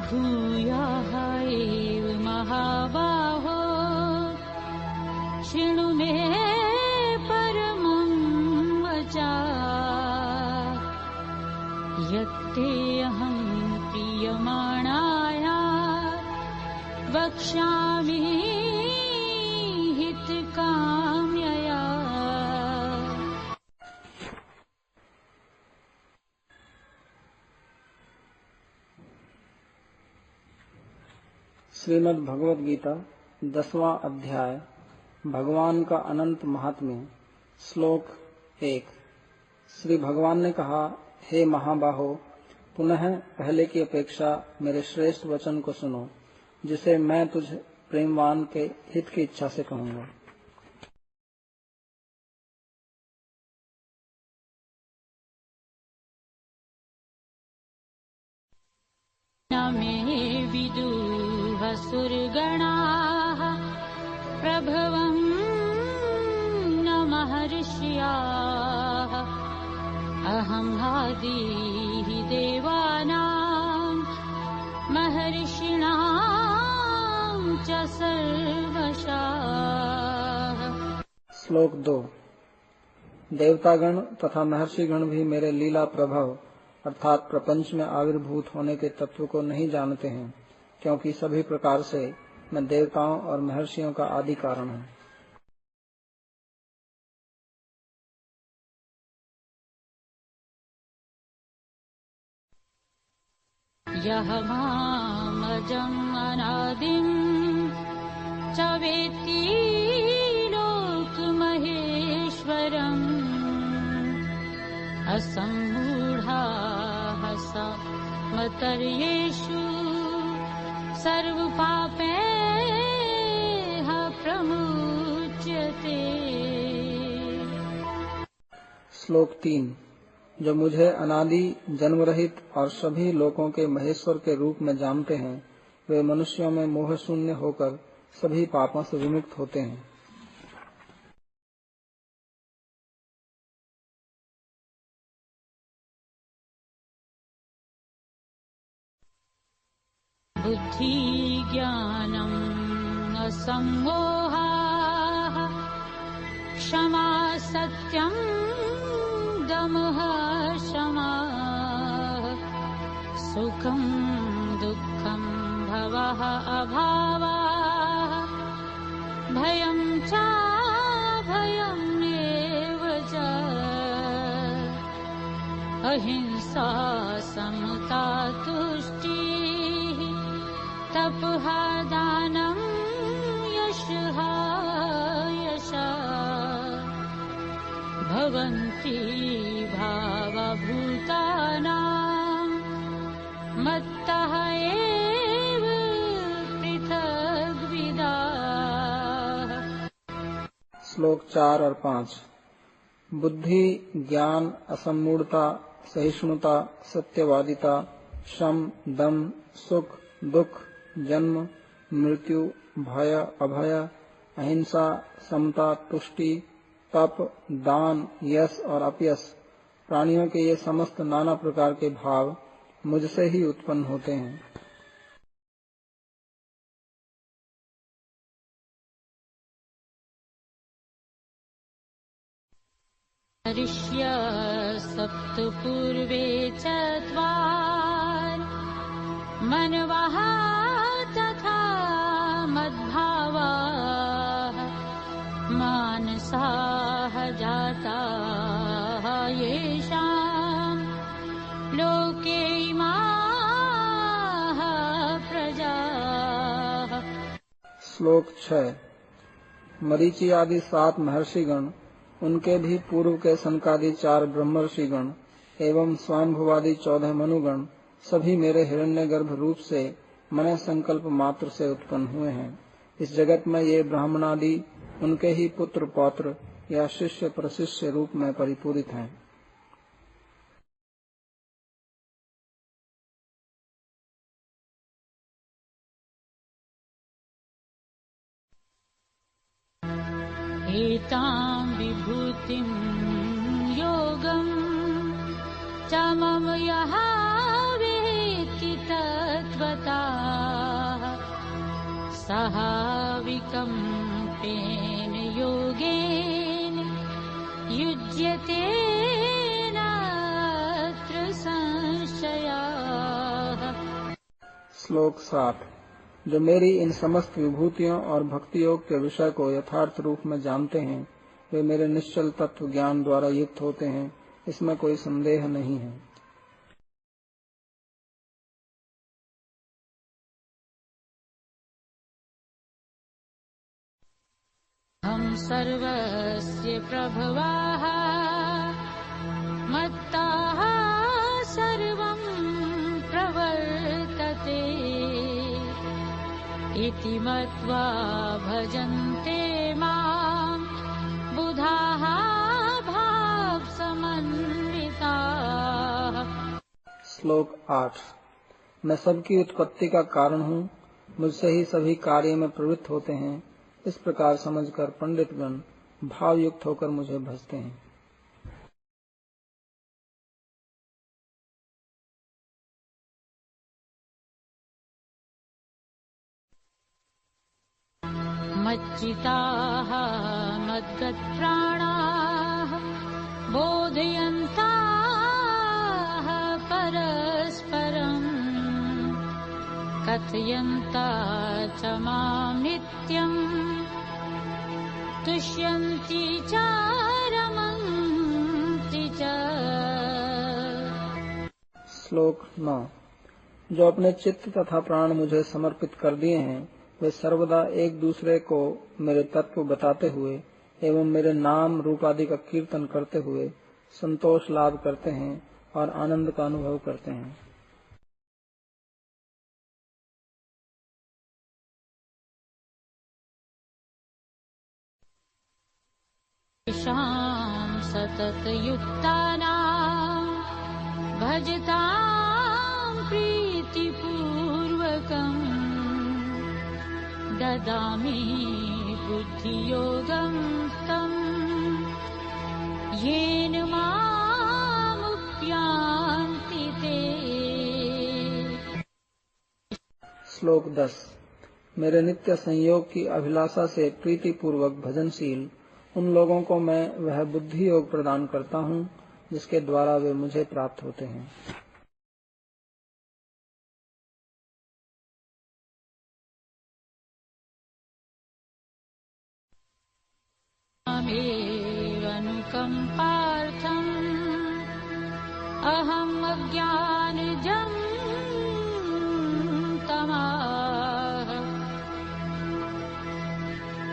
भूयाः एव महाबाहो शृणु मे परमं वचः यत्तेऽहं प्रीयमाणाय वक्ष्यामि हितकाम्यया। श्रीमद् भगवद गीता 10वां अध्याय भगवान का अनंत महात्म्य। श्लोक 1। श्री भगवान ने कहा, हे महाबाहो, पुनः पहले की अपेक्षा मेरे श्रेष्ठ वचन को सुनो, जिसे मैं तुझ प्रेमवान के हित की इच्छा से कहूँगा। मे विदुः सुरगणाः प्रभवं न महर्षियाः अहं आदिः देवानां महर्षिणां च सर्वशः। श्लोक 2। देवतागण तथा महर्षिगण भी मेरे लीला प्रभव अर्थात प्रपंच में आविर्भूत होने के तत्व को नहीं जानते हैं, क्योंकि सभी प्रकार से मैं देवताओं और महर्षियों का आदि कारण हूँ। यः मामजम् अनादिं च वेत्ति लोकमहेश्वरम् असम्मूढाः मतर्येषु सर्वपापैः प्रमुच्यते। श्लोक 3। जो मुझे अनादि जन्म रहित और सभी लोकों के महेश्वर के रूप में जानते हैं, वे मनुष्यों में मोह शून्य होकर सभी पापों से विमुक्त होते हैं। बुद्धि ज्ञानम् असम्मोहः क्षमा सत्यं दमः शमः सुखं दुःखं भवः अभावः भयं च भयमेव च अहिंसा समता तुष्टिः तपः दानं यशः यशः भवन्ति भावभूतानां मत्तः एव पृथग्विदाः। श्लोक 4 और 5। बुद्धि, ज्ञान, असम्मूढ़ता, सहिष्णुता, सत्यवादिता, शम, दम, सुख, दुख, जन्म, मृत्यु, भय, अभय, अहिंसा, समता, तुष्टि, तप, दान, यश और अपयश, प्राणियों के ये समस्त नाना प्रकार के भाव मुझसे ही उत्पन्न होते हैं। ऋष्य सप्त पूर्वे चत्वार मनवः तथा मद्भावाः मानसाः जाताः येषां लोके इमाः प्रजाः। श्लोक 6। मरीचि आदि 7 महर्षिगण, उनके भी पूर्व के सनकादि 4 ब्रह्मर्षिगण एवं स्वांभुवादि 14 मनुगण सभी मेरे हिरण्यगर्भ रूप से मन संकल्प मात्र से उत्पन्न हुए हैं। इस जगत में ये ब्राह्मणादि उनके ही पुत्र पौत्र या शिष्य प्रशिष्य रूप में परिपूरित हैं। एतां विभूतिं योगं च मम यः वेत्ति तत्त्वतः अनुकम्पेन योगेन युज्यते नात्र संशयः। श्लोक 7। जो मेरी इन समस्त विभूतियों और भक्ति योग के विषय को यथार्थ रूप में जानते हैं, वे मेरे निश्चल तत्व ज्ञान द्वारा युक्त होते हैं, इसमें कोई संदेह नहीं है। हम सर्वस्य प्रभवाः मत्ताः सर्वं प्रवर्तते इति मत्वा भजन्ते मां बुधाः भावसमन्विताः। श्लोक 8। मैं सबकी उत्पत्ति का कारण हूँ, मुझसे ही सभी कार्य में प्रवृत्त होते हैं। इस प्रकार समझकर पंडितगण भाव युक्त होकर मुझे भजते हैं। मच्चिताः मद्गतप्राणाः बोधयन्ताः परस्परम् कथयन्ता च मां नित्यम् तुष्यन्ति च रमन्ति च। श्लोक 9। जो अपने चित्त तथा प्राण मुझे समर्पित कर दिए हैं, वे सर्वदा एक दूसरे को मेरे तत्व बताते हुए एवं मेरे नाम रूप आदि का कीर्तन करते हुए संतोष लाभ करते हैं और आनंद का अनुभव करते हैं। शाम सतत युक्तानां भजतां प्रीतिपूर्वकम् ददामि बुद्धियोगं तम् येन मामुपयान्ति ते। श्लोक 10। मेरे नित्य संयोग की अभिलाषा से प्रीति पूर्वक भजनशील उन लोगों को मैं वह बुद्धि योग प्रदान करता हूँ, जिसके द्वारा वे मुझे प्राप्त होते हैं। अनुकम्पार्थम् अहम् अज्ञानजं तमः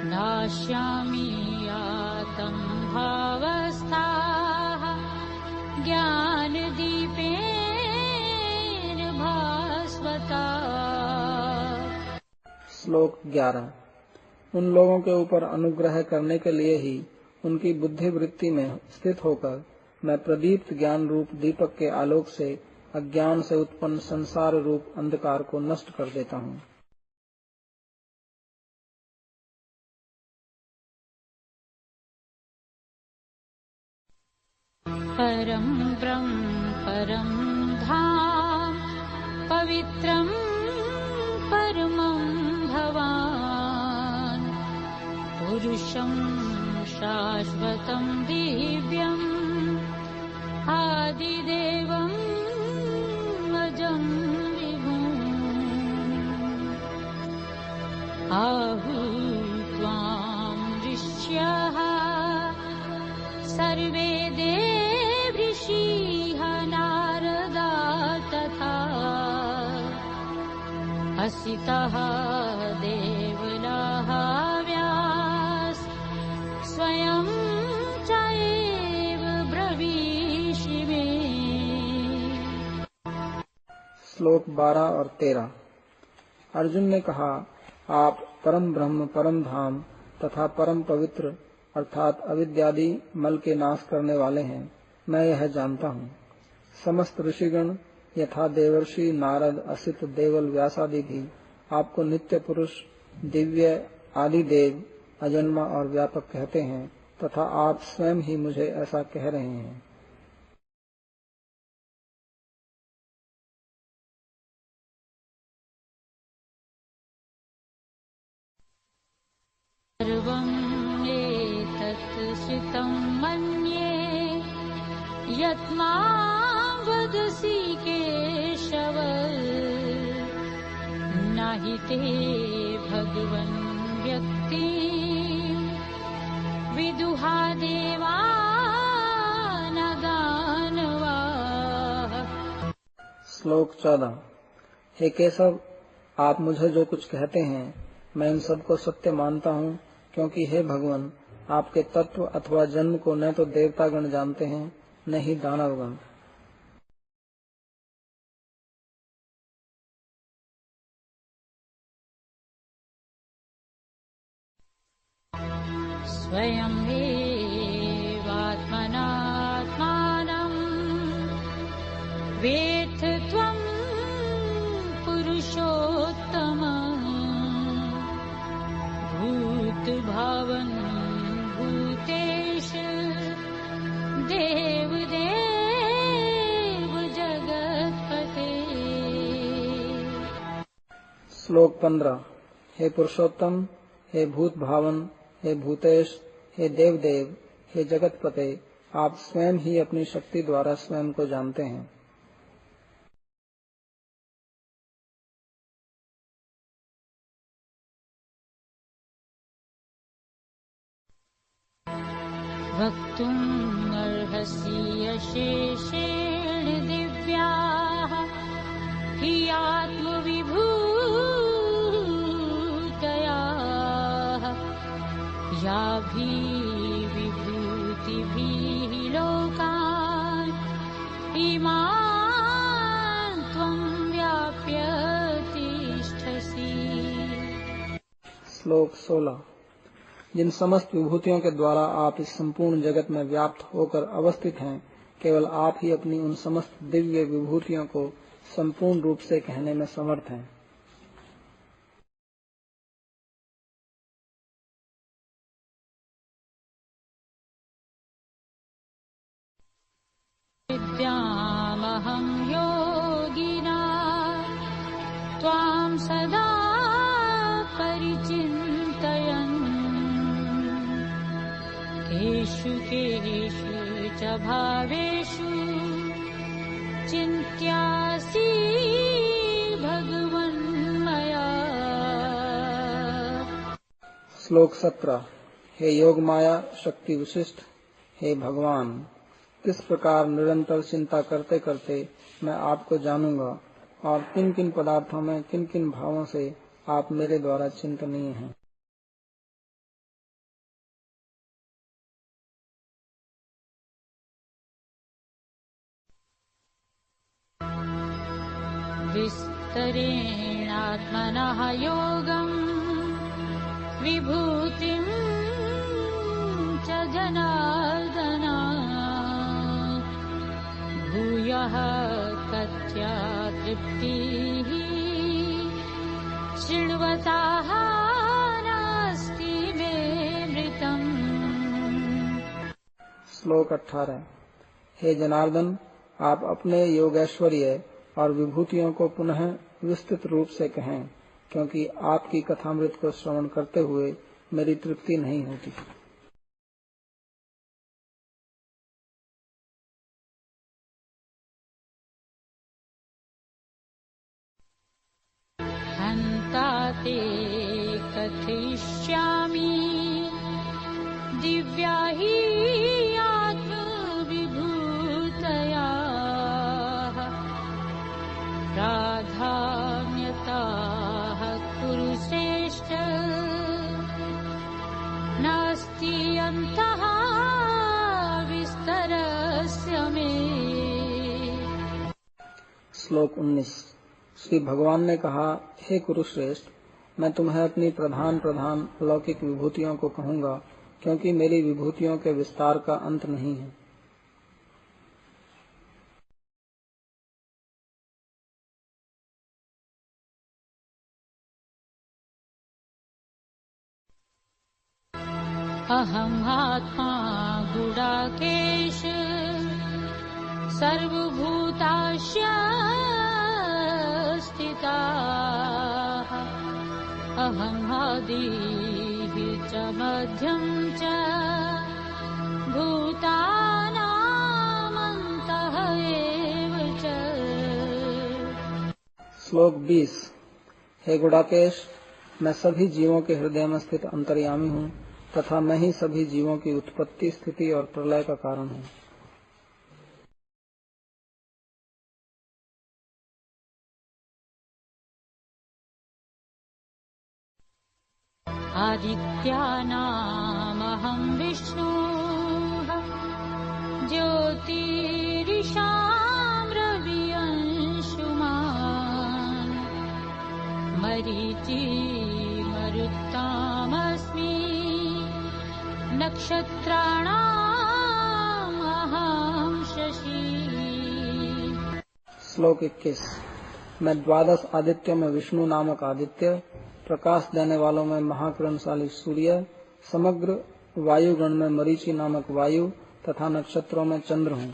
नाश्यामि यातं भावस्थाः ज्ञानदीपेन भास्वता। श्लोक 11। उन लोगों के ऊपर अनुग्रह करने के लिए ही उनकी बुद्धि वृत्ति में स्थित होकर मैं प्रदीप्त ज्ञान रूप दीपक के आलोक से अज्ञान से उत्पन्न संसार रूप अंधकार को नष्ट कर देता हूँ। परं ब्रह्म परं धाम पवित्रं परमं भवान् पुरुषं शाश्वतं दिव्यम् आदिदेवम् अजं विभुम् आहु त्वां ऋष्यः सर्वे देवऋषिः नारदा तथा असितः देवलाः व्यास स्वयं च एव ब्रवीषि मे। श्लोक 12 और 13। अर्जुन ने कहा, आप परम ब्रह्म परम धाम तथा परम पवित्र अर्थात अविद्यादि मल के नाश करने वाले हैं, मैं यह जानता हूँ। समस्त ऋषिगण यथा देवर्षि नारद असित देवल व्यासादि भी आपको नित्य पुरुष दिव्य आदि देव अजन्मा और व्यापक कहते हैं तथा आप स्वयं ही मुझे ऐसा कह रहे हैं। सर्वम् एतत् श्रुतं मन्ये यत् मां वदसि केशव नहि ते भगवन् व्यक्ति विदुहा देवा न दानवाः। श्लोक 14। हे केशव, आप मुझे जो कुछ कहते हैं मैं इन सबको सत्य मानता हूँ, क्योंकि हे भगवान, आपके तत्व अथवा जन्म को न तो देवतागण जानते हैं न ही दानवगण। स्वयं एवात्मनात्मानं वेत्थ त्वं पुरुषोत्तम भूतभावन् भूतेश देवदेव जगत्पते। श्लोक 15। हे पुरुषोत्तम, हे भूत भावन, हे भूतेश, हे देवदेव, हे जगतपते, आप स्वयं ही अपनी शक्ति द्वारा स्वयं को जानते हैं। वक्तुम् अर्हसि अशेषेण दिव्याः हि आत्मविभूतयाः याभिः विभूतिभिः लोकान् इमान् त्वं व्याप्य तिष्ठसि। श्लोक 16। जिन समस्त विभूतियों के द्वारा आप इस संपूर्ण जगत में व्याप्त होकर अवस्थित हैं, केवल आप ही अपनी उन समस्त दिव्य विभूतियों को संपूर्ण रूप से कहने में समर्थ हैं। विद्यामहं योगिना त्वां सदा परिचिन्तयन् केषु केषु च भावेषु चिन्त्यासि भगवन् मया। श्लोक 17। हे योग माया शक्ति विशिष्ट, हे भगवान, किस प्रकार निरंतर चिंता करते करते मैं आपको जानूंगा और किन किन पदार्थों में किन किन भावों से आप मेरे द्वारा चिंतनीय हैं। विस्तरेणात्मनः योगम् विभूतिं च जनार्दन भूयः कथ्या तृप्तिः शृण्वताः नास्ति मे मृतम्। श्लोक 18। हे जनार्दन, आप अपने योगैश्वर्य और विभूतियों को पुनः विस्तृत रूप से कहें, क्योंकि आपकी कथामृत को श्रवण करते हुए मेरी तृप्ति नहीं होती। हन्ताते कथयिष्यामि दिव्या हि आत्मविभूतयाः प्राधान्यताः कुरु श्रेष्ठ नास्ति अन्तः विस्तरस्य मे। श्लोक 19। श्री भगवान ने कहा, हे कुरुश्रेष्ठ, मैं तुम्हें अपनी प्रधान प्रधान लौकिक विभूतियों को कहूँगा, क्योंकि मेरी विभूतियों के विस्तार का अंत नहीं है। अहम् आत्मा गुडाकेश सर्वभूतास्य स्थिता अहम् आदि च मध्यं च भूतानामन्तः एव च। श्लोक 20। हे गुडाकेश, मैं सभी जीवों के हृदय में स्थित अंतर्यामी हूँ तथा मैं ही सभी जीवों की उत्पत्ति, स्थिति और प्रलय का कारण हूँ। आदित्यानामहं विष्णुः ज्योतिरिषां रविअंशुमान् मरीचिर्मरुत्तामस्मि नक्षत्राणामहं शशि। श्लोक 21। मैं द्वादश आदित्य में विष्णु नामक आदित्य, प्रकाश देने वालों में महाकिरणशाली सूर्य, समग्र वायुगण में मरीचि नामक वायु तथा नक्षत्रों में चंद्र हूँ।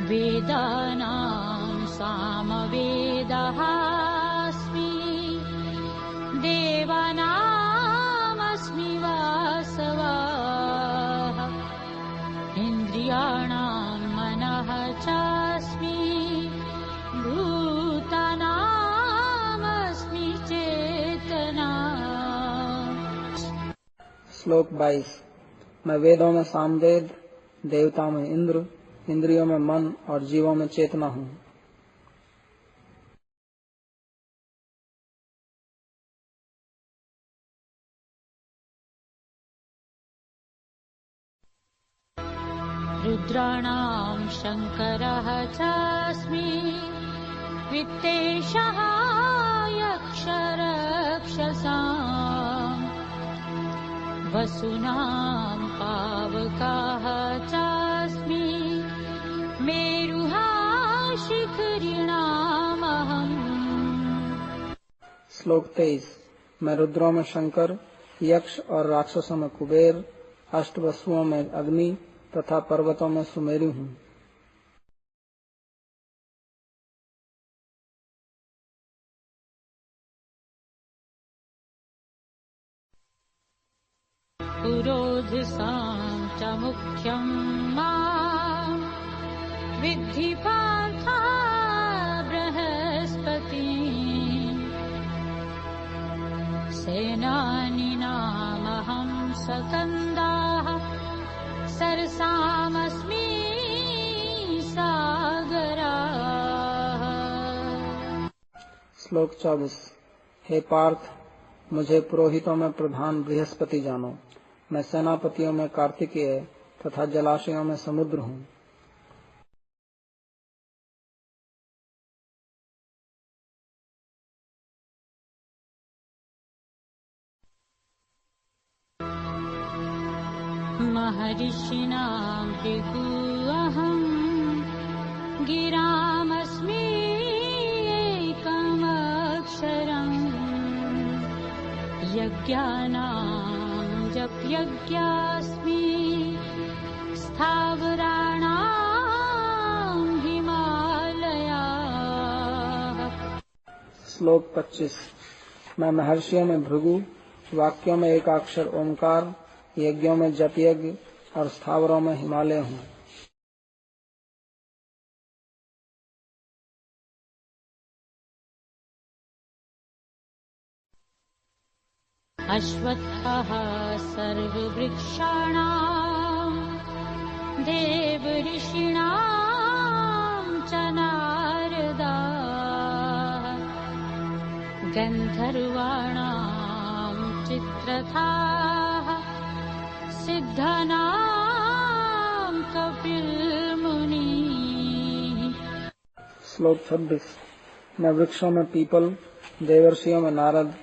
वेदानां सामवेदः अस्मि देवानामस्मि वासवः इन्द्रियाणां मनः चास्मि भूतानामस्मि चेतना। श्लोक 22। मैं वेदों में सामवेद, देवता में इंद्र, इंद्रियों में मन और जीवों में चेतना हूँ। रुद्राणां शङ्करः चास्मि वित्तेशः यक्षरक्षसाम् वसूनां पावकः चास्मि मेरुः शिखरिणामहम्। श्लोक 23। मैं रुद्रों में शंकर, यक्ष और राक्षसों में कुबेर, अष्टवसुओं में अग्नि तथा पर्वतों में सुमेरु हूँ। पुरोधसां च मुख्यं मां विद्धि पार्थ बृहस्पतिम् सेनानीनामहं सकन्दाः सरसामस्मि सागराः। श्लोक 24। हे पार्थ, मुझे पुरोहितों में प्रधान बृहस्पति जानो। मैं सेनापतियों में कार्तिकेय तथा जलाशयों में समुद्र हूँ। महर्षिणां भृगुअहं गिरामस्मि एकमक्षरम् यज्ञानां जपयज्ञास्मि स्थावराणां हिमालयाः। श्लोक 25। मैं महर्षियों में भृगु, वाक्यों में एकाक्षर ओंकार, यज्ञों में जप यज्ञ और स्थावरों में हिमालय हूँ। अश्वत्थः सर्ववृक्षाणां देवऋषीणां च नारदाः गन्धर्वाणां चित्रथाः सिद्धानां कपिलमुनिः। श्लोक 26। मैं वृक्षों में पीपल, देवर्षियों में नारद,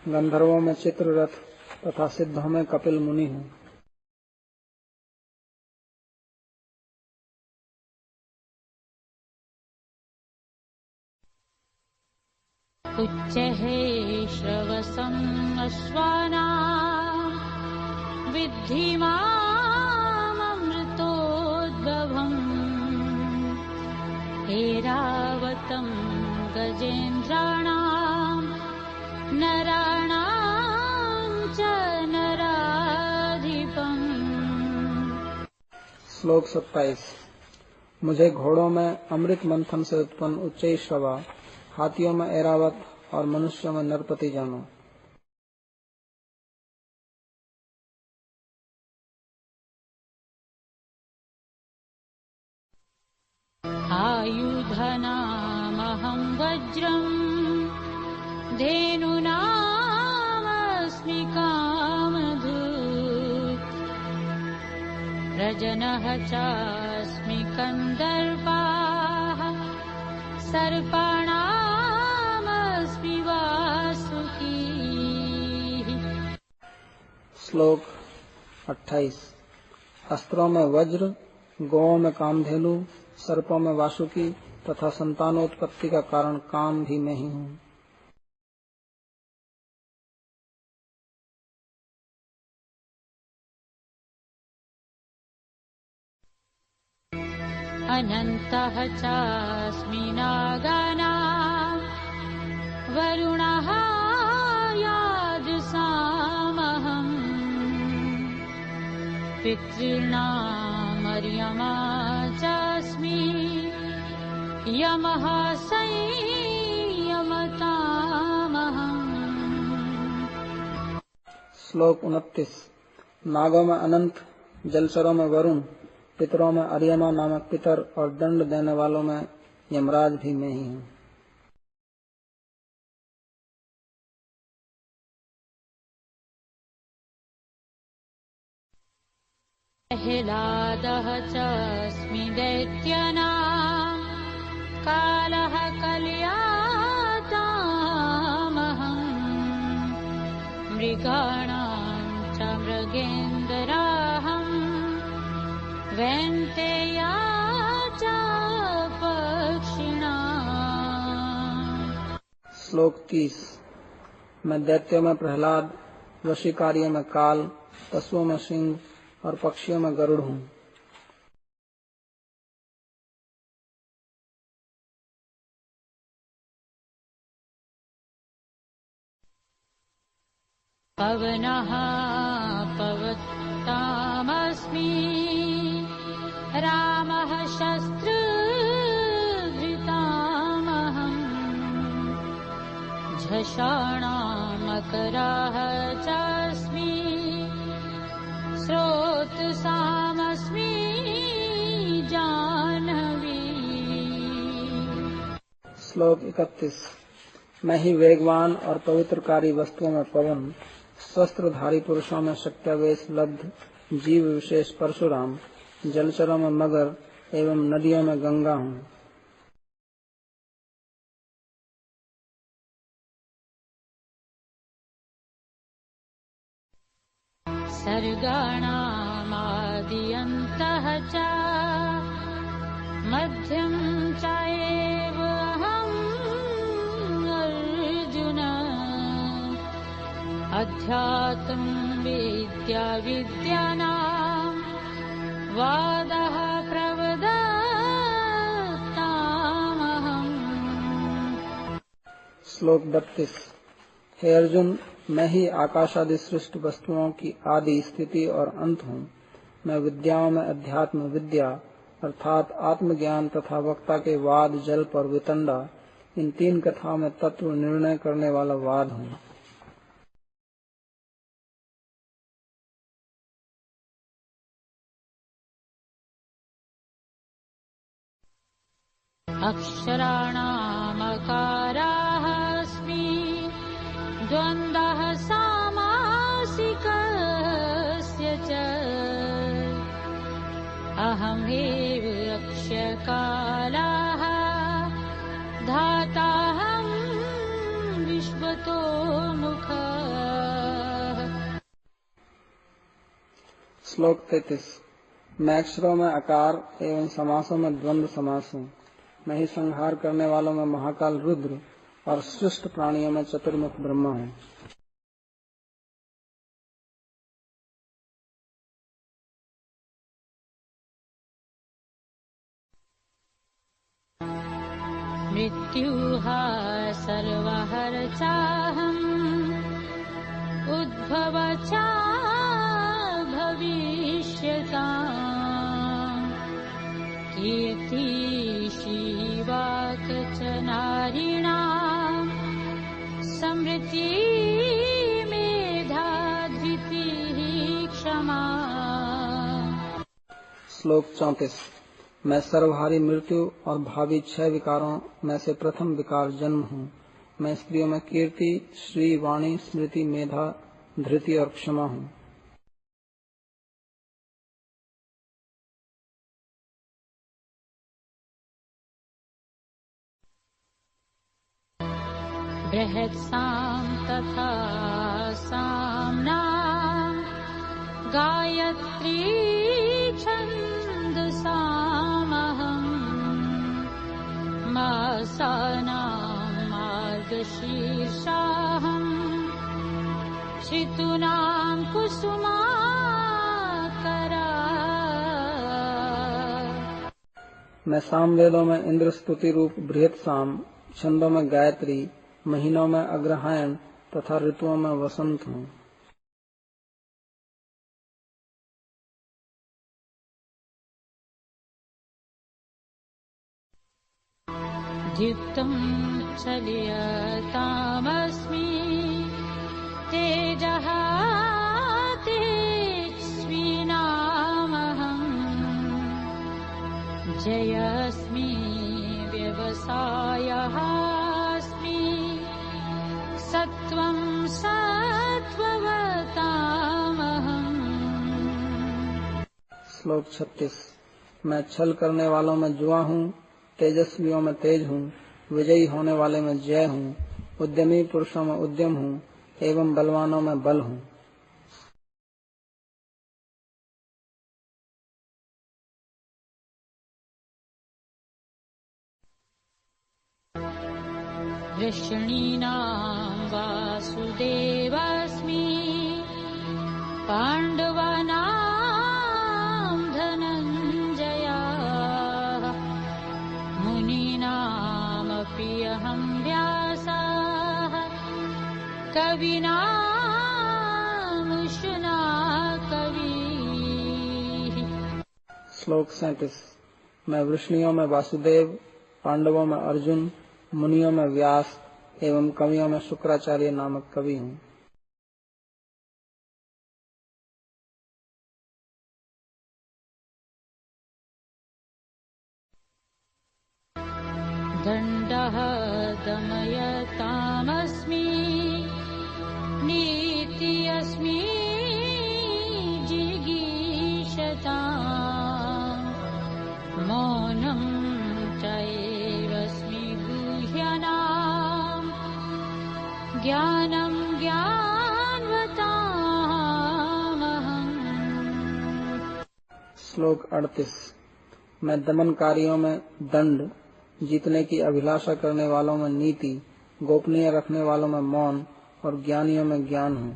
गंधर्वों में चित्ररथ तथा सिद्धों में कपिल मुनि हूँ। उच्चैः श्रवसम् अश्वानां विद्धि माममृतोद्भवम् ऐरावतं गजेन्द्राणां नराणां च नराधिपम्। श्लोक 27। मुझे घोड़ों में अमृत मंथन से उत्पन्न उच्चैःश्रवा, हाथियों में ऐरावत और मनुष्यों में नरपति जानो। आयुधनामहं वज्रम् धेनुनामस्मि कामधुक् प्रजनः चास्मि कन्दर्पाः सर्पाणामस्मि वासुकी। श्लोक 28। अस्त्रों में वज्र, गौओं में कामधेनु, सर्पों में वासुकी तथा संतानोत्पत्ति का कारण काम भी मैं ही हूँ। अनन्तः चास्मि नागानां वरुणः यादृशामहम् पितॄणामर्यमा चास्मि यमः संयमतामहम्। श्लोक 29। नागों में अनंत, जलचरों में वरुण, पितरों में अर्यमा नामक पितर और दंड देने वालों में यमराज भी मैं ही हूँ। प्रह्लादः चास्मि दैत्यानां कालः कलयातामहम् मृगाणां च मृगेन्द्राहम् वैन्तेया च पक्षिणाम्। श्लोक 30। मैं दैत्यों में प्रहलाद, वशीकारियों में काल, पशुओं में सिंह और पक्षियों में गरुड़ हूँ। पवनः पवतामस्मि रामः शस्त्रधृतामहम् झषाणामकरः चास्मि स्रोतसामस्मि जाह्नवी। श्लोक 31। मैं ही वेगवान और पवित्रकारी वस्तुओं में पवन, शस्त्रधारी पुरुषों में शक्त्यावेश लब्ध, जीव विशेष परशुराम, जलचरों में मगर एवं नदियों में गंगा हूँ। सर्गाणामादिअन्तः च मध्यं च एव अहम् अर्जुन अध्यात्मं विद्या विद्यानां वादः प्रवदतामहम्। श्लोक 32। हे अर्जुन, मैं ही आकाशादि सृष्ट वस्तुओं की आदि स्थिति और अंत हूँ। मैं विद्याओं में अध्यात्म विद्या अर्थात आत्मज्ञान तथा वक्ता के वाद, जल्प और वितंडा, इन तीन कथाओं में तत्व निर्णय करने वाला वाद हूँ। अक्षराणामकाराः अस्मि द्वन्द्वः सामासिकस्य च अहमेव अक्षयकालः धाताहं विश्वतो मुखः। श्लोक 33। मैं अक्षरों में आकार एवं समासों में द्वंद्व समास हूँ। मैं ही संहार करने वालों में महाकाल रुद्र और सृष्ट प्राणियों में चतुर्मुख ब्रह्मा हूँ। मृत्युहा सर्वहरचाहम् उद्भव च भविष्यताम् कीर्ति शिवाक च नारिणाम् समृद्धि मेधा धृतिः क्षमा। श्लोक 34। मैं सर्वहारी मृत्यु और भावी 6 विकारों में से प्रथम विकार जन्म हूँ। मैं स्त्रियों में कीर्ति, श्री, वाणी, स्मृति, मेधा, धृति और क्षमा हूँ। बृहत्साम तथा साम्नाम गायत्री छन्दसामहम् मासानां मार्गशीर्षाहम् ऋतूनां कुसुमाकरा। मैं सामवेदों में इंद्र स्तुति रूप बृहत साम, छंदों में गायत्री, महीनों में अग्रहायण तथा ऋतुओं में वसंत हूँ। दीप्तं चलियतामस्मि तेजः तेजस्विनामहम् जयस्मि व्यवसायः अस्मि सत्वं सत्त्ववतामहम्। श्लोक 36। मैं छल करने वालों में जुआ हूँ, तेजस्वियों में तेज हूँ, विजयी होने वाले में जय हूँ, उद्यमी पुरुषों में उद्यम हूँ एवं बलवानों में बल हूँ। वृष्णीनां वासुदेवस्मि पाण्डवानां धनञ्जयः मुनीनामपि अहं व्यासः कवीनामुष्णा कविः। श्लोक 37। मैं वृष्णियों में वासुदेव, पांडवों में अर्जुन, मुनियों में व्यास एवं कवियों में शुक्राचार्य नामक कवि हूँ। दण्डः दमयतामस्मि नीति अस्मि जिगीषताम् मौनं चैवस्मि गुह्यनाम् ज्ञानं ज्ञानवतामहम्। श्लोक 38। मैं दमनकारियों में दंड, जीतने की अभिलाषा करने वालों में नीति, गोपनीय रखने वालों में मौन और ज्ञानियों में ज्ञान हूँ।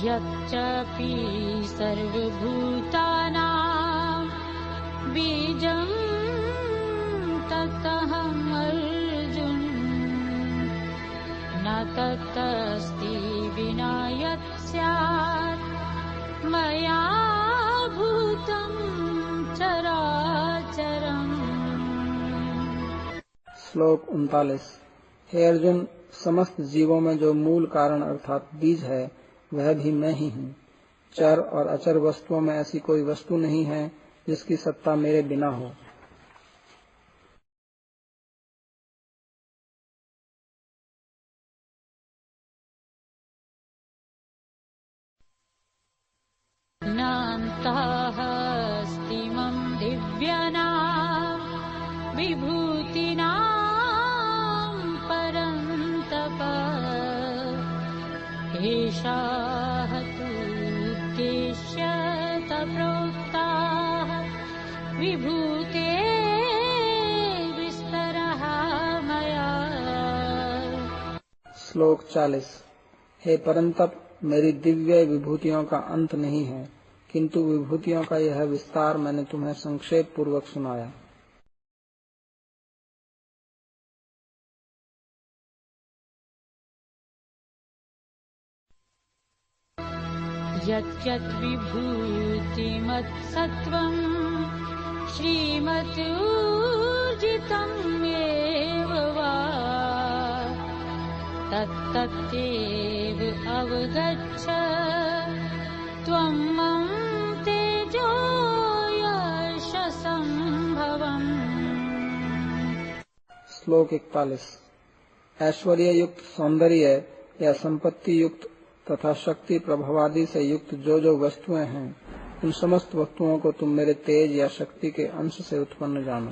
यच्चापि सर्वभूतानां बीजं ततहम् अर्जुन न ततस्ति विना यत् स्यात् मया भूतं चराचरम्। श्लोक 39। हे अर्जुन, समस्त जीवों में जो मूल कारण अर्थात बीज है वह भी मैं ही हूँ। चर और अचर वस्तुओं में ऐसी कोई वस्तु नहीं है जिसकी सत्ता मेरे बिना हो। नान्ताः स्तिमं दिव्यानां विभूतिनां परन्तप एषाः तु उद्देश्यत प्रोक्ताः विभूते विस्तरः मया। श्लोक 40। हे परंतप, मेरी दिव्य विभूतियों का अंत नहीं है, किंतु विभूतियों का यह विस्तार मैंने तुम्हें संक्षेप पूर्वक सुनाया। यत् विभूतिमत्सत्त्वं श्रीमद्ऊर्जितमेव वा तत्तत्येव अवगच्छ त्वं मम तेजो यशसंभवम्। श्लोक 41। ऐश्वर्य युक्त, सौंदर्य या संपत्ति युक्त तथा शक्ति प्रभावादि से युक्त जो जो वस्तुएं हैं, उन समस्त वस्तुओं को तुम मेरे तेज या शक्ति के अंश से उत्पन्न जानो।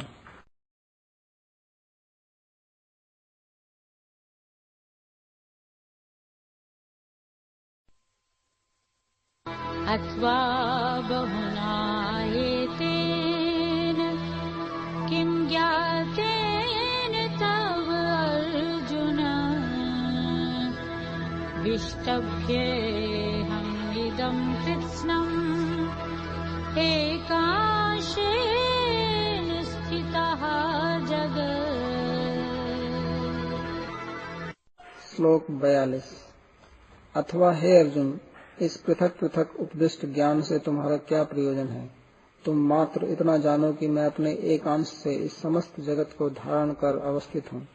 अथवा बहुनायेतेन किं ज्ञातेन तव अर्जुन विष्टभ्येऽहम् इदं कृत्स्नम् एकांशेन स्थितः जगत्। श्लोक 42। अथवा हे अर्जुन, इस पृथक पृथक उपदिष्ट ज्ञान से तुम्हारा क्या प्रयोजन है? तुम मात्र इतना जानो कि मैं अपने एक अंश से इस समस्त जगत को धारण कर अवस्थित हूँ।